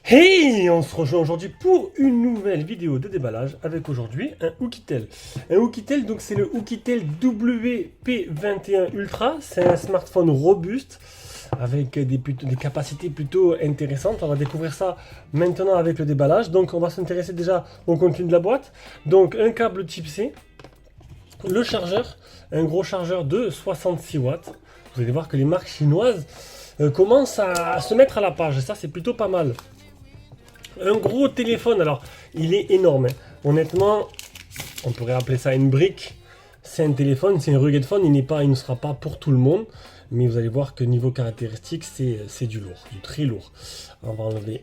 Hey, on se rejoint aujourd'hui pour une nouvelle vidéo de déballage avec aujourd'hui un Oukitel. Un Oukitel, donc c'est le Oukitel WP21 Ultra. C'est un smartphone robuste avec des capacités plutôt intéressantes. On va découvrir ça maintenant avec le déballage. Donc on va s'intéresser déjà au contenu de la boîte. Donc un câble type C, le chargeur, un gros chargeur de 66 watts. Vous allez voir que les marques chinoises commencent à se mettre à la page. Et ça, c'est plutôt pas mal. Un gros téléphone, alors il est énorme, hein. Honnêtement, on pourrait appeler ça une brique. C'est un téléphone, c'est un rugged phone, il ne sera pas pour tout le monde. Mais vous allez voir que niveau caractéristique, c'est du lourd, du très lourd. On va enlever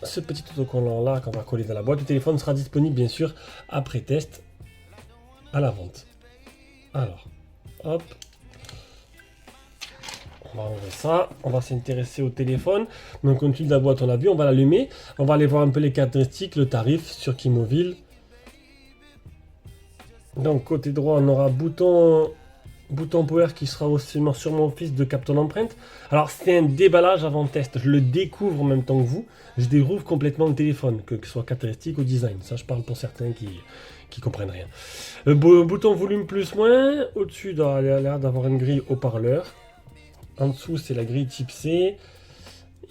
ce petit autocollant là qu'on va coller dans la boîte. Le téléphone sera disponible bien sûr après test à la vente. Alors, hop. On va enlever ça, on va s'intéresser au téléphone. Donc, contenu de la boîte, on a vu, on va l'allumer. On va aller voir un peu les caractéristiques, le tarif sur Kimobile. Donc, côté droit, on aura bouton power qui sera aussi sur mon fils de capteur d'empreinte. Alors, c'est un déballage avant test. Je le découvre en même temps que vous. Je découvre complètement le téléphone, que ce soit caractéristique ou design. Ça, je parle pour certains qui comprennent rien. Le bouton volume plus moins. Au-dessus, il a l'air d'avoir une grille haut-parleur. En dessous, c'est la grille type C.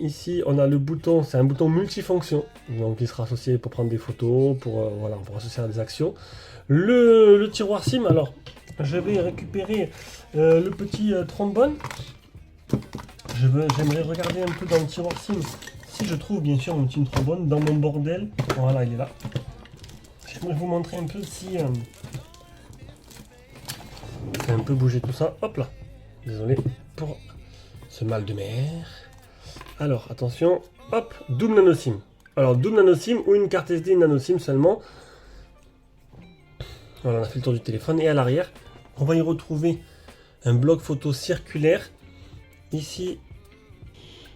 Ici, on a le bouton, c'est un bouton multifonction. Donc, il sera associé pour prendre des photos, voilà, pour associer à des actions. Le tiroir SIM, alors, je vais récupérer le petit trombone. J'aimerais regarder un peu dans le tiroir SIM si je trouve bien sûr mon petit trombone dans mon bordel. Voilà, il est là. J'aimerais vous montrer un peu si... je vais un peu bouger tout ça. Hop là. Désolé pour ce mal de mer. Alors, attention, hop, double nano SIM. Alors, double nano SIM ou une carte SD nano SIM seulement. Voilà, on a fait le tour du téléphone. Et à l'arrière, on va y retrouver un bloc photo circulaire. Ici,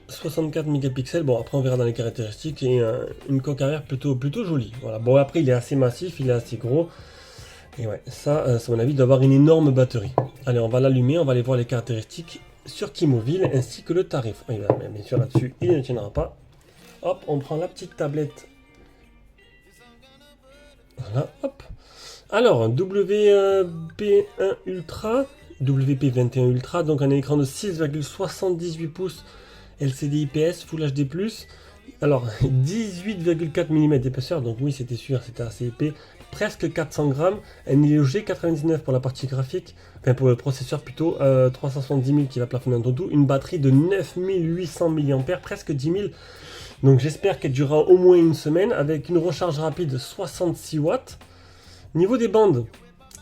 64 mégapixels. Bon, après, on verra dans les caractéristiques. Et une coque arrière plutôt jolie. Voilà. Bon, après, il est assez massif, il est assez gros. Et ouais, ça, c'est mon avis d'avoir une énorme batterie. Allez, on va l'allumer, on va aller voir les caractéristiques sur Kimobile ainsi que le tarif. Bien sûr, là-dessus, il ne tiendra pas. Hop, on prend la petite tablette. Voilà, hop. Alors, WP1 Ultra, WP21 Ultra, donc un écran de 6,78 pouces LCD IPS Full HD+. Alors, 18,4 mm d'épaisseur, donc oui, c'était sûr, c'était assez épais. Presque 400 grammes, un Helio G99 pour la partie graphique, enfin pour le processeur plutôt, 370 000 qui va plafonner en tout, une batterie de 9800 mAh, presque 10 000. Donc j'espère qu'elle durera au moins une semaine avec une recharge rapide de 66 watts. Niveau des bandes,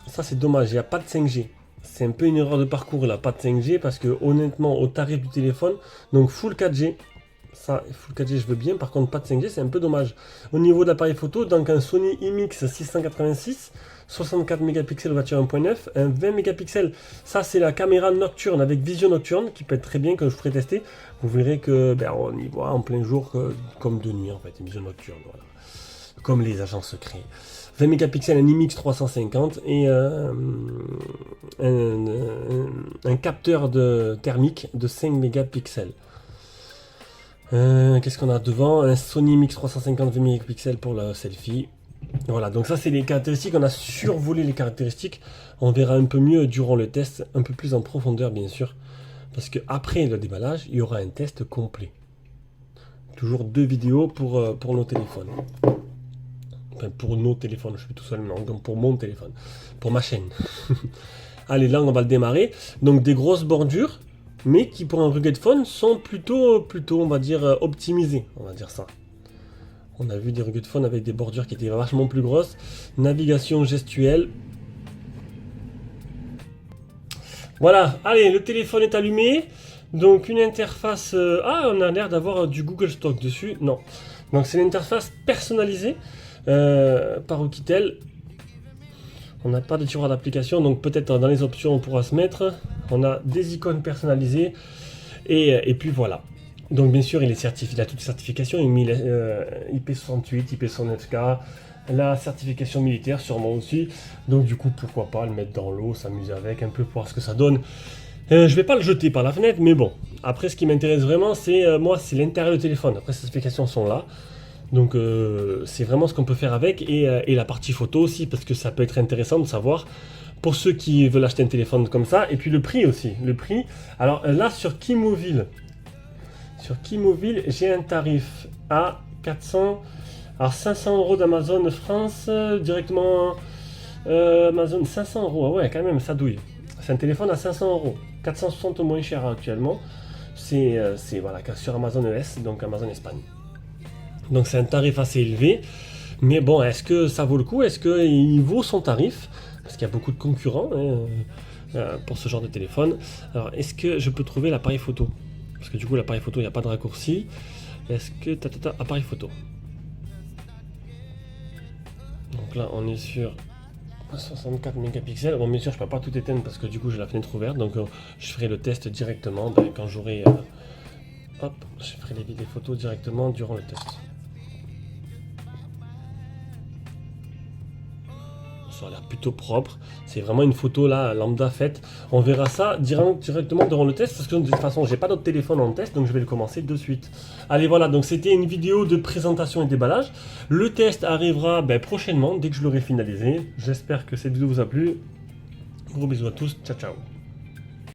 ça c'est dommage, il n'y a pas de 5G. C'est un peu une erreur de parcours là, pas de 5G parce que honnêtement au tarif du téléphone, donc full 4G. Ça, Full 4G, je veux bien, par contre pas de 5G, c'est un peu dommage. Au niveau de l'appareil photo, donc un Sony IMX686, 64 mégapixels voiture 1.9, un 20 mégapixels, ça c'est la caméra nocturne avec vision nocturne, qui peut être très bien, que je ferai tester. Vous verrez que on y voit en plein jour comme de nuit en fait, une vision nocturne, voilà. Comme les agents secrets. 20 mégapixels, un IMX350 et un capteur thermique de 5 mégapixels. Qu'est-ce qu'on a devant? Un Sony MX350 20 mégapixels pour la selfie. Voilà, donc ça c'est les caractéristiques. On a survolé les caractéristiques. On verra un peu mieux durant le test, un peu plus en profondeur bien sûr. Parce que après le déballage, il y aura un test complet. Toujours 2 vidéos pour nos téléphones. Enfin pour nos téléphones, je suis tout seul, non, donc pour mon téléphone. Pour ma chaîne. Allez, là on va le démarrer. Donc des grosses bordures, mais qui pour un rugged phone sont plutôt on va dire optimisés, on va dire ça. On a vu des rugged phones avec des bordures qui étaient vachement plus grosses. Navigation gestuelle. Voilà, allez, le téléphone est allumé. Donc une interface... on a l'air d'avoir du Google Stock dessus. Non. Donc c'est l'interface personnalisée par Oukitel. On n'a pas de tiroir d'application, donc peut-être dans les options on pourra se mettre. On a des icônes personnalisées et puis voilà. Donc bien sûr il est certifié, il a toutes les certifications, il met IP68, IP109K, la certification militaire sûrement aussi. Donc du coup pourquoi pas le mettre dans l'eau, s'amuser avec un peu, voir ce que ça donne. Je vais pas le jeter par la fenêtre, mais bon. Après, ce qui m'intéresse vraiment, c'est moi, c'est l'intérieur du téléphone. Après, ces spécifications sont là. Donc, c'est vraiment ce qu'on peut faire avec. Et la partie photo aussi, parce que ça peut être intéressant de savoir pour ceux qui veulent acheter un téléphone comme ça. Et puis le prix aussi. Le prix. Alors là, sur Kimobile, j'ai un tarif à 400. Alors 500 euros d'Amazon France, directement Amazon 500 euros. Ah ouais, quand même, ça douille. C'est un téléphone à 500 euros. 460 au moins cher actuellement. C'est voilà, sur Amazon ES, donc Amazon Espagne. Donc c'est un tarif assez élevé. Mais bon, est-ce que ça vaut le coup? Est-ce qu'il vaut son tarif? Parce qu'il y a beaucoup de concurrents pour ce genre de téléphone. Alors, est-ce que je peux trouver l'appareil photo? Parce que du coup, l'appareil photo, il n'y a pas de raccourci. Est-ce que... appareil photo. Donc là, on est sur 64 mégapixels. Bon, bien sûr, je ne peux pas tout éteindre parce que du coup, j'ai la fenêtre ouverte. Donc, je ferai le test directement quand j'aurai... hop, je ferai les photos directement durant le test. Ça a l'air plutôt propre. C'est vraiment une photo là, lambda faite. On verra ça directement durant le test parce que de toute façon, j'ai pas d'autre téléphone en test, donc je vais le commencer de suite. Allez, voilà, donc c'était une vidéo de présentation et déballage. Le test arrivera prochainement dès que je l'aurai finalisé. J'espère que cette vidéo vous a plu. Gros bisous à tous. Ciao, ciao.